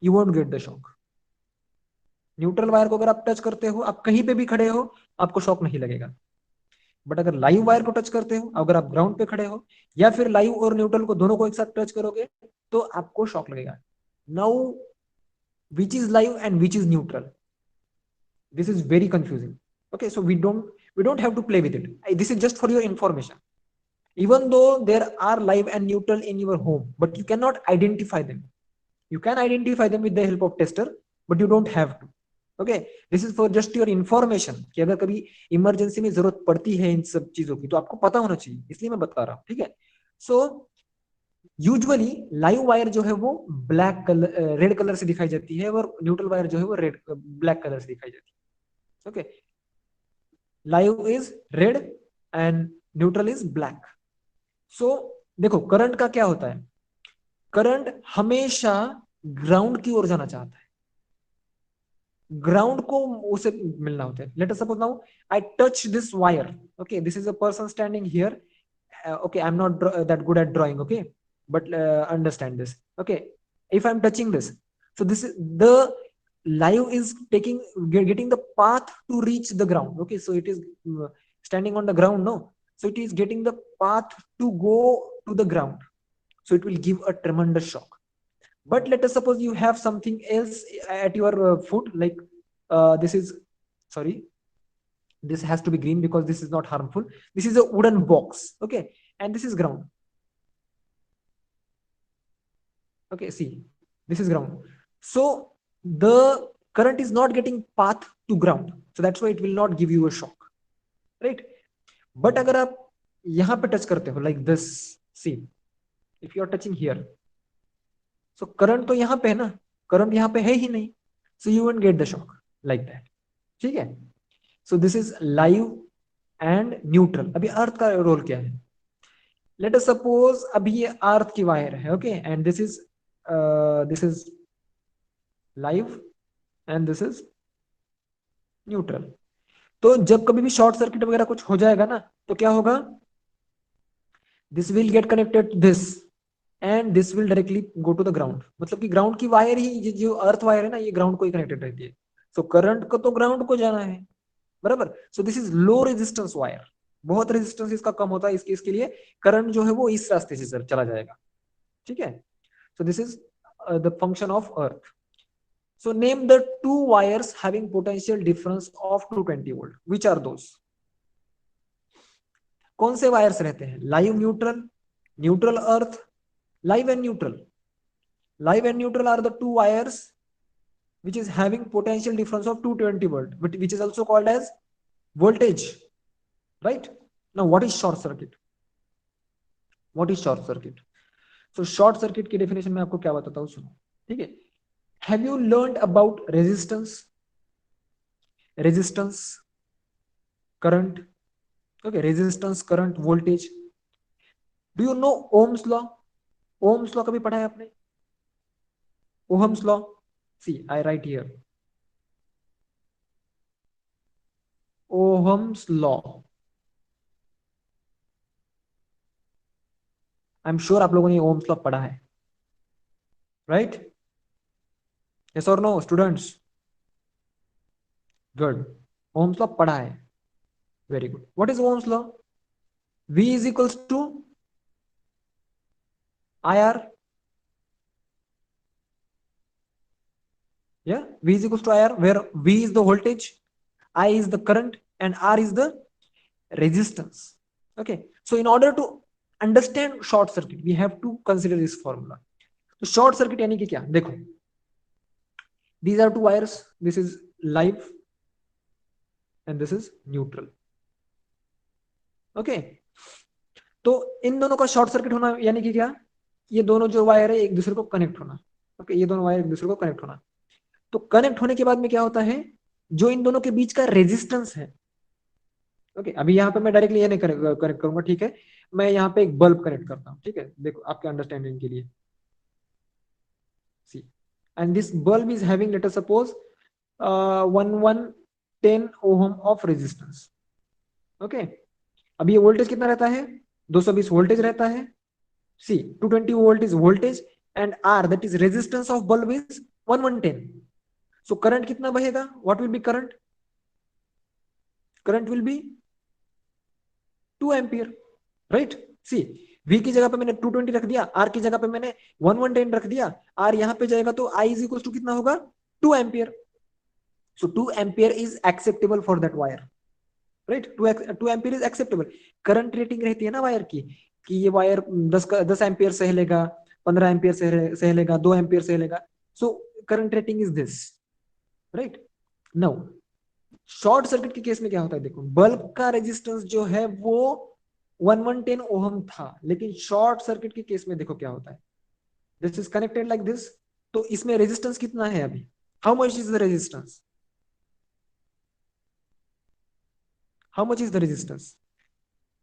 you won't get the shock. Neutral wire को अगर आप touch करते हो, आप कहीं पे भी खड़े हो, आपको शॉक नहीं लगेगा. बट अगर लाइव वायर को टच करते हो, अगर आप ग्राउंड पे खड़े हो, या फिर लाइव और न्यूट्रल को दोनों को एक साथ टच करोगे, तो आपको शॉक लगेगा. Now which is live and which is neutral? This is very confusing. Okay, so we don't have to play with it. This is just for your information. Even though there are live and neutral in your home, but you cannot identify them. You can identify them with the help of tester, but you don't have to. Okay, this is for just your information कि अगर कभी emergency में जरूरत पड़ती है इन सब चीजों की, तो आपको पता होना चाहिए, इसलिए मैं बता रहा हूँ. ठीक है, सो यूजुअली लाइव वायर जो है वो ब्लैक कलर, रेड कलर से दिखाई जाती है, और न्यूट्रल वायर जो है वो ब्लैक कलर से दिखाई जाती है. Okay, live is red and neutral is black. So देखो करंट का क्या होता है, करंट हमेशा ग्राउंड की ओर जाना चाहता है, ग्राउंड को उसे मिलना होता है. Let us suppose now I touch this wire. Okay, this is a person standing here. Okay, I'm not that good at drawing, okay, but understand this. Okay, if I'm touching this, so this is the live is getting the path to reach the ground. Okay, so it is standing on the ground, no, so it is getting the path to go to the ground, so it will give a tremendous shock. But let us suppose you have something else at your foot, like this is, sorry, this has to be green because this is not harmful. This is a wooden box. Okay, and this is ground. Okay, see, this is ground. So the current is not getting path to ground, so that's why it will not give you a shock, right? But agar aap yahan pe touch karte ho like this, see, if you are touching here, so current to yahan pe hai na, current yahan pe hai hi nahi, so you won't get the shock like that. ठीक है, so this is live and neutral. अभी अर्थ का role क्या है? Let us suppose अभी ये अर्थ की wire है, okay, and this is live and this is neutral. तो जब कभी भी शॉर्ट सर्किट वगैरह कुछ हो जाएगा ना, तो क्या होगा? This will get connected to this and this will directly go to the ground. मतलब कि ग्राउंड की वायर ही, जो अर्थ वायर है ना, ये ग्राउंड को ही कनेक्टेड रहती है. सो करंट को तो ग्राउंड को जाना है, बराबर. सो this is low resistance wire, बहुत रेजिस्टेंस इसका कम होता है, इसके लिए करंट जो है वो इस रास्ते से चला जाएगा. ठीक है, so this is the function of earth. So name the two wires having potential difference of 220 volt. Which are those? कौन से वायर्स रहते हैं? Live neutral, neutral earth, live and neutral. Live and neutral are the two wires which is having potential difference of 220 volt, which is also called as voltage, right? Now, what is short circuit? What is short circuit? So short circuit की definition मैं आपको क्या बताता हूँ, सुनो, ठीक है? Have you learned about resistance? Resistance, current, okay, resistance, current, voltage. Do you know Ohm's law? Ohm's law कभी पढ़ा है आपने? Ohm's law. See, I write here. Ohm's law. I'm sure आप लोगों ने Ohm's law पढ़ा है, right? Yes or no, students? Good. Ohm's law पढ़ा है. Very good. What is Ohm's law? V is equals to IR. Yeah, V is equals to IR, where V is the voltage, I is the current, and R is the resistance. Okay, so in order to understand short circuit, we have to consider this formula. So short circuit यानी कि क्या? देखो, these are two wires. This is live, and this is neutral. Okay, तो इन दोनों का short circuit होना यानी कि क्या? ये दोनों जो वायर है एक दूसरे को कनेक्ट होना. ओके, ये दोनों वायर एक दूसरे को कनेक्ट होना. तो कनेक्ट होने के बाद में क्या होता है? जो इन दोनों के बीच का रेजिस्टेंस है, ओके, अभी यहाँ पे मैं डायरेक्टली ये नहीं कनेक्ट करूंगा, ठीक है? मैं यहाँ पे एक बल्ब कनेक्ट करता हूँ, ठीक है? देखो आपके अंडरस्टैंडिंग के लिए. See, and this bulb is having, let us suppose 1110 ohm of resistance. Okay, अभी ये वोल्टेज कितना रहता है? 220 वोल्टेज रहता है. See, 220 volt is voltage, and R, that is resistance of bulb, is 1110. So current कितना बहेगा? What will be current? Current will be 2 ampere, right? See, V की जगह पे मैंने 220 रख दिया, R की जगह पे मैंने 1110 रख दिया, R यहाँ पे जाएगा तो I इज इक्वल टू कितना होगा? 2 ampere. So 2 ampere is acceptable for that wire, right? 2 ampere is acceptable. Current rating रहती है ना वायर की, कि ये वायर 10 एम्पियर सह लेगा, 15 एम्पियर सह लेगा, 2 एम्पियर सह लेगा. So current rating is this, right? Now short circuit के केस में क्या होता है? देखो, बल्ब का रेजिस्टेंस जो है वो 1110 ओहम था, लेकिन शॉर्ट सर्किट के केस में देखो क्या होता है. This is connected like this, तो इसमें रेजिस्टेंस कितना है अभी? How much is the resistance? How much is the resistance?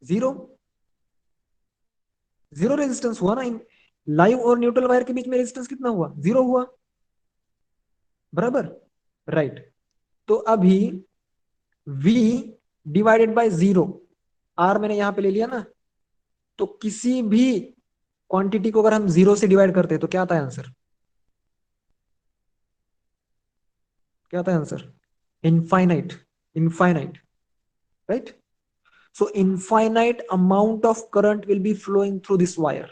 Zero. Zero resistance हुआ ना. इन लाइव और न्यूट्रल वायर के बीच में रेजिस्टेंस कितना हुआ? जीरो हुआ, बराबर, राइट? तो अभी V divided by zero, R मैंने यहां पे ले लिया ना, तो किसी भी क्वांटिटी को अगर हम जीरो से डिवाइड करते हैं तो क्या आता है आंसर? क्या आता है answer? Infinite. Infinite, right? So infinite amount of current will be flowing through this wire.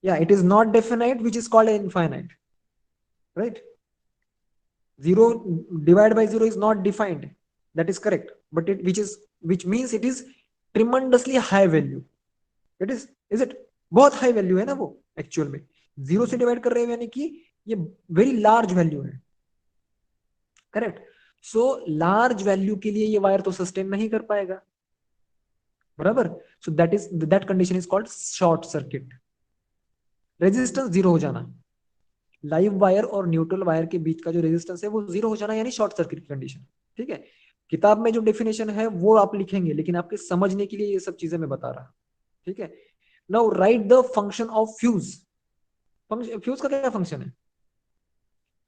Yeah, it is not definite, which is called infinite, right? Zero divided by zero is not defined, that is correct, but it which means it is tremendously high value. It is it? बहुत high value है ना वो actual में. Zero से divide कर रहे हैं यानी कि ये वेरी लार्ज वैल्यू है, करेक्ट? सो लार्ज वैल्यू के लिए ये वायर तो सस्टेन नहीं कर पाएगा, बराबर? So that condition is called short circuit. Resistance zero हो जाना, लाइव वायर और न्यूट्रल वायर के बीच का जो रेजिस्टेंस है वो जीरो हो जाना, यानी शॉर्ट सर्किट की कंडीशन. ठीक है, किताब में जो डेफिनेशन है वो आप लिखेंगे, लेकिन आपके समझने के लिए ये सब चीजें मैं बता रहा. ठीक है, now right the function of fuse. Fuse का क्या फंक्शन है?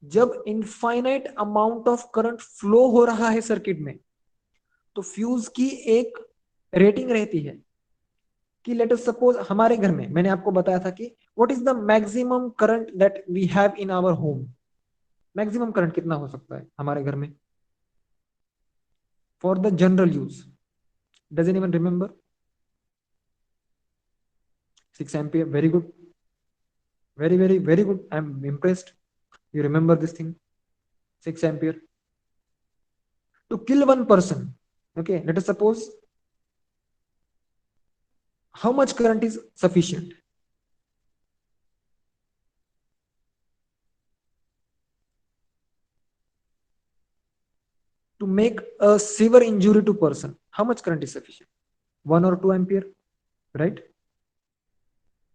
जब infinite amount of current flow हो रहा है सर्किट में, तो फ्यूज की एक रेटिंग रहती है कि लेट अस सपोज हमारे घर में, मैंने आपको बताया था कि what is the maximum current that we have in our home. Maximum current कितना हो सकता है हमारे घर में for the general use? Does anyone remember? 6 ampere. Very good, very very very good. I am impressed, you remember this thing. 6 ampere to kill one person. Okay, let us suppose how much current is sufficient? To make a severe injury to person, how much current is sufficient? 1 or 2 ampere, right?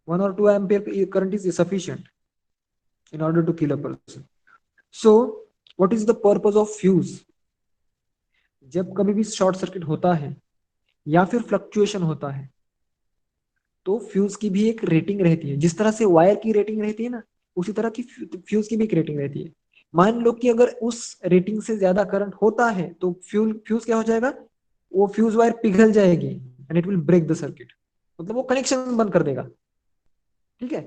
1 or 2 ampere current is sufficient in order to kill a person. So what is the purpose of fuse? जब कभी भी short circuit होता है या फिर fluctuation होता है तो फ्यूज की भी एक रेटिंग रहती है। जिस तरह से वायर की रेटिंग रहती है ना, उसी तरह की फ्यूज की भी एक रेटिंग रहती है। मान लो कि अगर उस रेटिंग से ज्यादा करंट होता है तो फ्यूज क्या हो जाएगा, वो फ्यूज वायर पिघल जाएगी and it will break the circuit, मतलब वो कनेक्शन बंद कर देगा। ठीक है,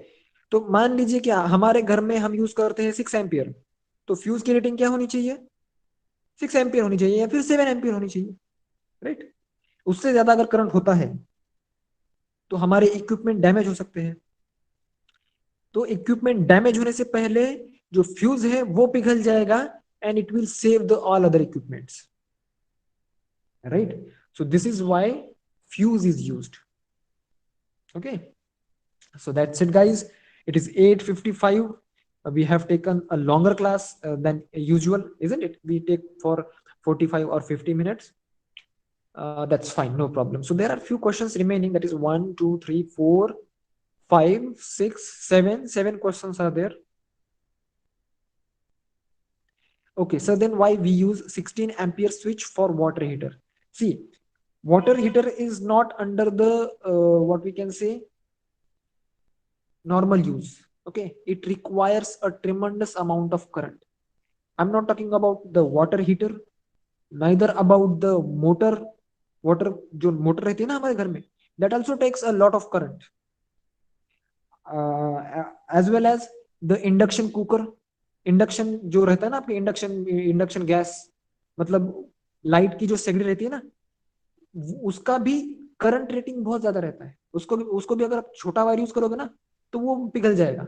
तो मान लीजिए कि हमारे घर में हम यूज करते हैं 6 एम्पियर, तो फ्यूज की रेटिंग क्या होनी चाहिए, 6 एम्पियर होनी चाहिए या फिर 7 एम्पियर होनी चाहिए, राइट? उससे ज्यादा अगर करंट होता है तो हमारे इक्विपमेंट डैमेज हो सकते हैं। तो इक्विपमेंट डैमेज होने से पहले जो फ्यूज है वो पिघल जाएगा and it will save the all other equipments, right? So this is why fuse is used. Okay, so that's it guys, it is 8:55. We have taken a longer class than usual, isn't it? We take for 45 or 50 minutes. That's fine, no problem. So there are few questions remaining, that is 1 2 3 4 5 6 7 7 questions are there. Okay, so then why we use 16 ampere switch for water heater? See, water heater is not under the what we can say normal use. Okay, it requires a tremendous amount of current. I'm not talking about the water heater, neither about the motor. water जो motor रहती है ना हमारे घर में, that also takes a lot of current, as well as the induction cooker. Induction जो रहता है ना आपके, इंडक्शन गैस, मतलब लाइट की जो सेगड़ी रहती है ना, उसका भी करंट रेटिंग बहुत ज्यादा रहता है। उसको भी अगर आप छोटा वायर यूज करोगे ना तो वो पिघल जाएगा।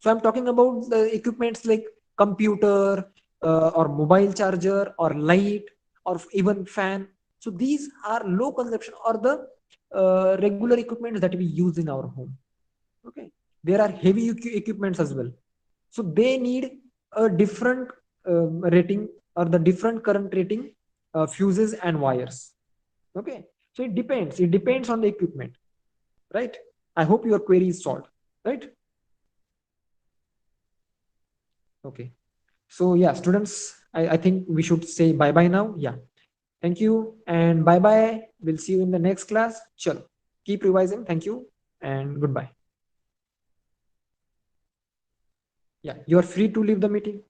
So I'm talking about the equipments like computer or mobile charger or light or even fan. So these are low consumption or the regular equipments that we use in our home. Okay, there are heavy equipments as well. So they need a different rating or the different current rating fuses and wires. Okay, so it depends on the equipment, right? I hope your query is solved, right? Okay, so yeah students, I think we should say bye bye now. Yeah, thank you and bye bye, we'll see you in the next class. Chalo, keep revising. Thank you and goodbye. Yeah, you're free to leave the meeting.